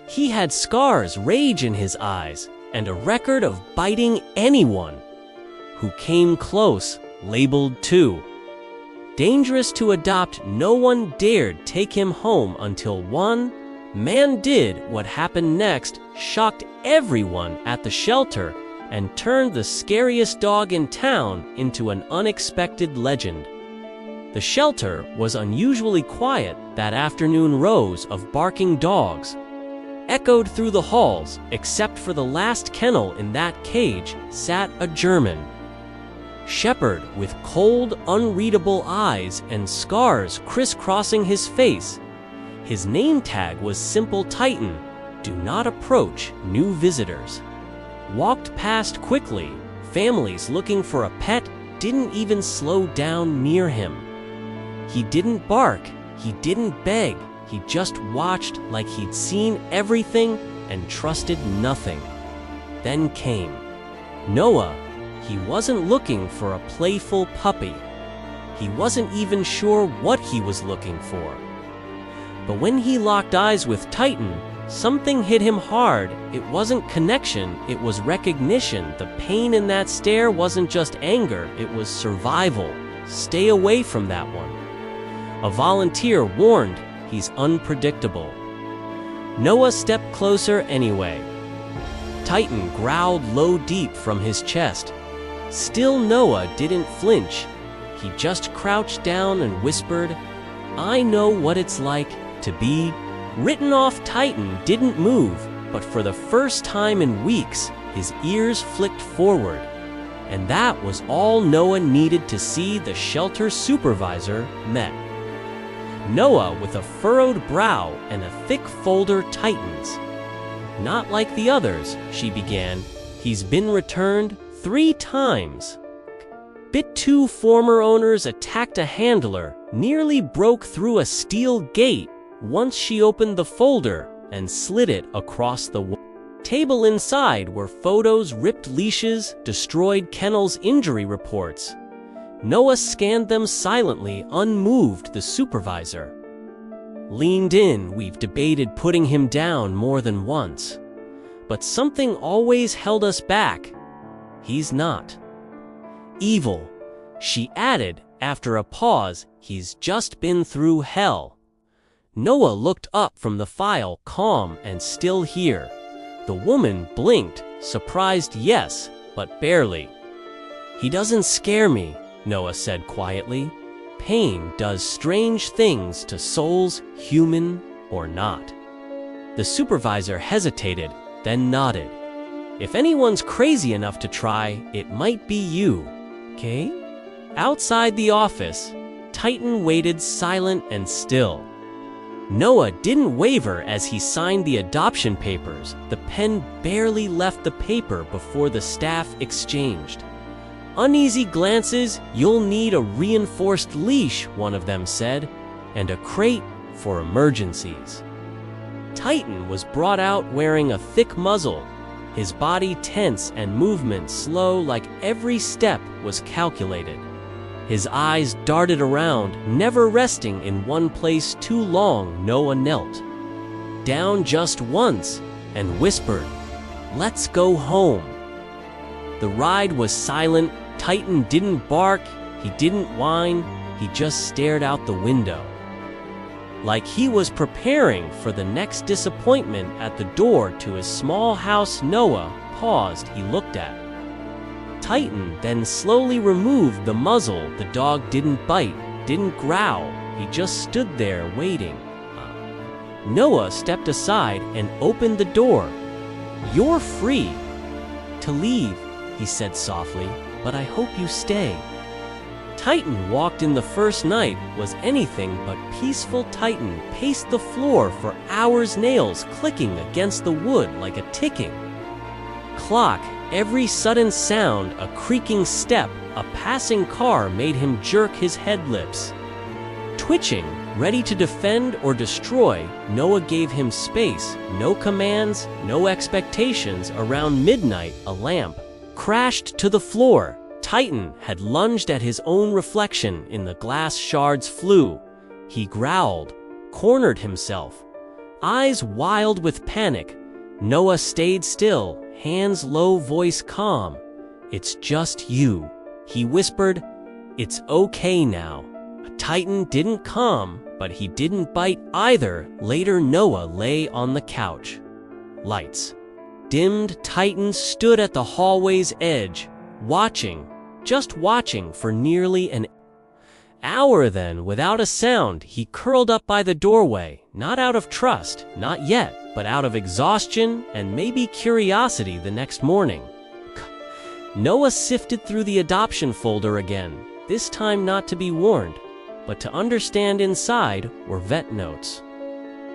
He had scars, rage in his eyes, and a record of biting anyone who came close, labeled too dangerous to adopt. No one dared take him home until one man did. What happened next shocked everyone at the shelter and turned the scariest dog in town into an unexpected legend. The shelter was unusually quiet that afternoon. Rows of barking dogs echoed through the halls, except for the last kennel. In that cage sat a German shepherd with cold, unreadable eyes and scars crisscrossing his face. His name tag was simple: Titan, do not approach new visitors. Walked past quickly. Families looking for a pet didn't even slow down near him. He didn't bark, he didn't beg, he just watched like he'd seen everything and trusted nothing. Then came Noah. He wasn't looking for a playful puppy. He wasn't even sure what he was looking for. But when he locked eyes with Titan, something hit him hard. It wasn't connection, it was recognition. The pain in that stare wasn't just anger, it was survival. Stay away from that one. A volunteer warned, he's unpredictable. Noah stepped closer anyway. Titan growled low deep from his chest. Still Noah didn't flinch. He just crouched down and whispered, I know what it's like to be written off. Titan didn't move, but for the first time in weeks, his ears flicked forward. And that was all Noah needed to see. The shelter supervisor met Noah with a furrowed brow and a thick folder. Titan's not like the others, she began. He's been returned 3 times. Bit 2 former owners attacked a handler, nearly broke through a steel gate. Once she opened the folder and slid it across the table. Inside were photos, ripped leashes, destroyed kennels, injury reports. Noah scanned them silently, unmoved. The supervisor leaned in. We've debated putting him down more than once, but something always held us back. He's not evil, she added after a pause. He's just been through hell. Noah looked up from the file, calm and still here. The woman blinked, surprised. Yes, but barely. He doesn't scare me, Noah said quietly. Pain does strange things to souls, human or not. The supervisor hesitated, then nodded. If anyone's crazy enough to try, it might be you, okay? Outside the office, Titan waited, silent and still. Noah didn't waver as he signed the adoption papers. The pen barely left the paper before the staff exchanged uneasy glances. You'll need a reinforced leash, one of them said, and a crate for emergencies. Titan was brought out wearing a thick muzzle, his body tense and movement slow, like every step was calculated. His eyes darted around, never resting in one place too long. Noah knelt down just once and whispered, "Let's go home." The ride was silent. Titan didn't bark, he didn't whine, he just stared out the window. Like he was preparing for the next disappointment. At the door to his small house, Noah paused. He looked at Titan, then slowly removed the muzzle. The dog didn't bite, didn't growl, he just stood there waiting. Noah stepped aside and opened the door. "You're free to leave," he said softly, "but I hope you stay." Titan walked in. The first night was anything but peaceful. Titan paced the floor for hours, nails clicking against the wood like a ticking clock. Every sudden sound, a creaking step, a passing car made him jerk his head, lips twitching, ready to defend or destroy. Noah gave him space, no commands, no expectations. Around midnight, a lamp crashed to the floor. Titan had lunged at his own reflection in the glass. Shards flew. He growled, cornered himself. Eyes wild with panic, Noah stayed still, hands low, voice calm. "It's just you," he whispered. "It's okay now." A titan didn't come, but he didn't bite either. Later, Noah lay on the couch. Lights dimmed. Titan stood at the hallway's edge, watching, just watching for nearly an hour. Then, without a sound, he curled up by the doorway, not out of trust, not yet, but out of exhaustion and maybe curiosity. The next morning, Noah sifted through the adoption folder again, this time not to be warned, but to understand. Inside were vet notes,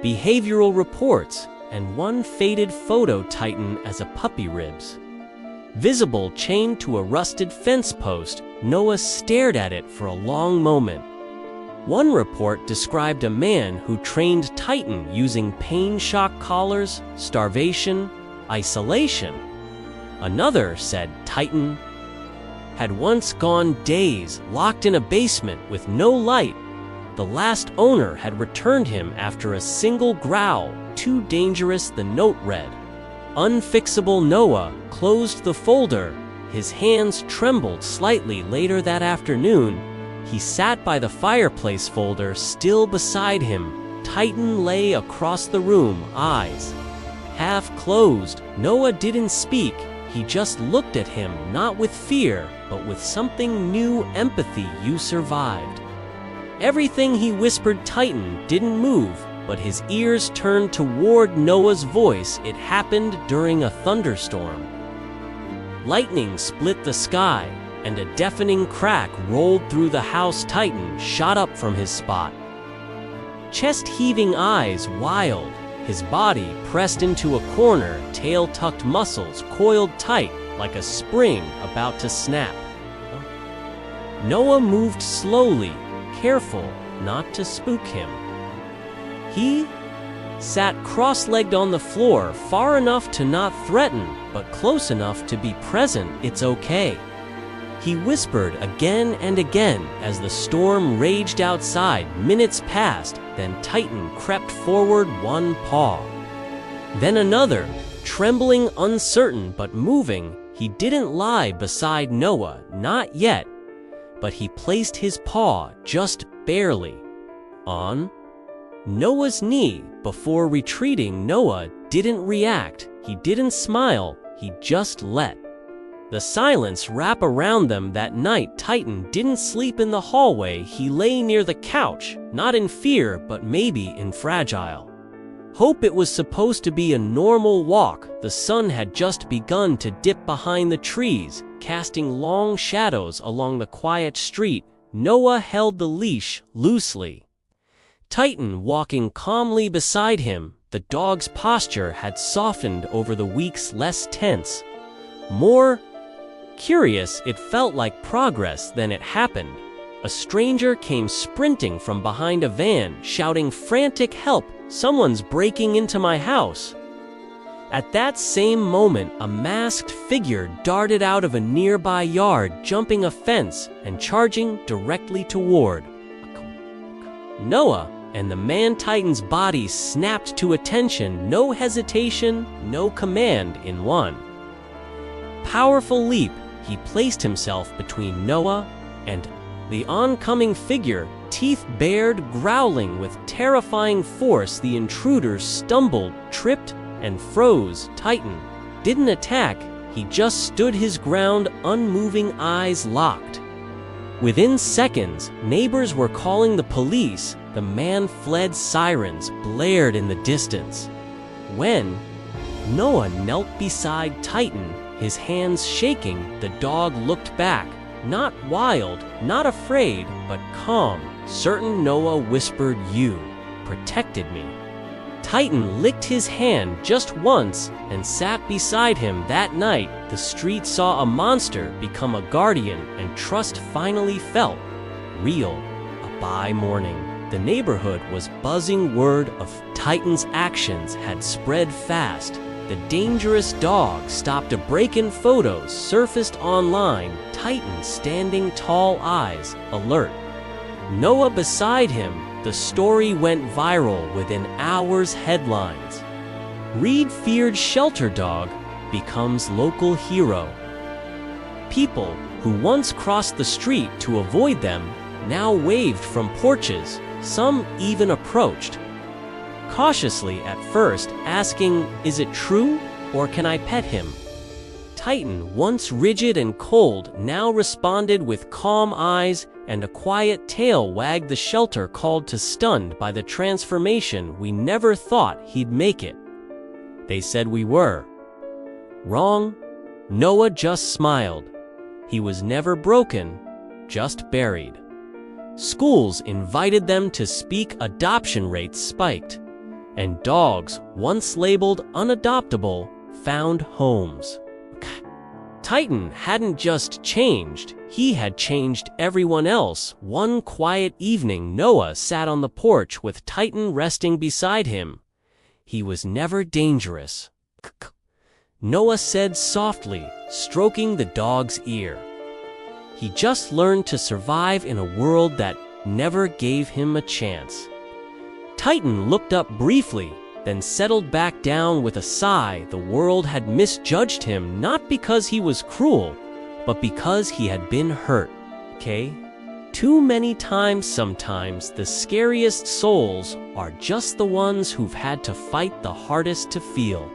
behavioral reports, and one faded photo. Titan as a puppy, ribs visible, chained to a rusted fence post. Noah stared at it for a long moment. One report described a man who trained Titan using pain shock collars, starvation, isolation. Another said Titan had once gone days locked in a basement with no light. The last owner had returned him after a single growl, too dangerous. The note read, "Unfixable." Noah closed the folder. His hands trembled slightly. Later that afternoon, he sat by the fireplace, folder still beside him. Titan lay across the room, eyes half closed. Noah didn't speak. He just looked at him, not with fear, but with something new, empathy. "You survived everything," he whispered. Titan didn't move, but his ears turned toward Noah's voice. "It happened during a thunderstorm. Lightning split the sky, and a deafening crack rolled through the house." Titan shot up from his spot, chest heaving, eyes wild, his body pressed into a corner, tail tucked, muscles coiled tight like a spring about to snap. Noah moved slowly, careful not to spook him. He sat cross-legged on the floor, far enough to not threaten, but close enough to be present. "It's okay," he whispered again and again as the storm raged outside. Minutes passed, then Titan crept forward, one paw, then another, trembling, uncertain but moving. He didn't lie beside Noah, not yet, but he placed his paw just barely on Noah's knee before retreating. Noah didn't react, he didn't smile, he just let the silence wrap around them. That night, Titan didn't sleep in the hallway. He lay near the couch, not in fear, but maybe in fragile hope. It was supposed to be a normal walk. The sun had just begun to dip behind the trees, casting long shadows along the quiet street. Noah held the leash loosely, Titan walking calmly beside him. The dog's posture had softened over the weeks, less tense, more curious. It felt like progress. Then it happened. A stranger came sprinting from behind a van, shouting frantic help, "Someone's breaking into my house." At that same moment, a masked figure darted out of a nearby yard, jumping a fence and charging directly toward Noah. And the man-Titan's body snapped to attention. No hesitation, no command. In one powerful leap, he placed himself between Noah and the oncoming figure, teeth bared, growling with terrifying force. The intruders stumbled, tripped, and froze. Titan didn't attack, he just stood his ground, unmoving, eyes locked. Within seconds, neighbors were calling the police. The man fled, sirens blared in the distance. When Noah knelt beside Titan, his hands shaking, the dog looked back, not wild, not afraid, but calm, certain. Noah whispered, "You protected me." Titan licked his hand just once and sat beside him. That night, the street saw a monster become a guardian, and trust finally felt real. By morning, the neighborhood was buzzing. Word of Titan's actions had spread fast. The dangerous dog stopped. A break-in photos surfaced online. Titan standing tall, eyes alert. Noah beside him, The story went viral within hours. Headlines: Reed feared shelter dog becomes local hero. People who once crossed the street to avoid them now waved from porches, some even approached cautiously at first, asking, "Is it true, or can I pet him?" Titan, once rigid and cold, now responded with calm eyes and a quiet tail wagged. The shelter called to, stunned by the transformation. "We never thought he'd make it. They said we were wrong." Noah just smiled. He was never broken, just buried. Schools invited them to speak. Adoption rates spiked, and dogs, once labeled unadoptable, found homes. Titan hadn't just changed, he had changed everyone else. One quiet evening, Noah sat on the porch with Titan resting beside him. "He was never dangerous," Noah said softly, stroking the dog's ear. "He just learned to survive in a world that never gave him a chance." Titan looked up briefly, then settled back down with a sigh. The world had misjudged him, not because he was cruel, but because he had been hurt. Too many times. Sometimes the scariest souls are just the ones who've had to fight the hardest to feel.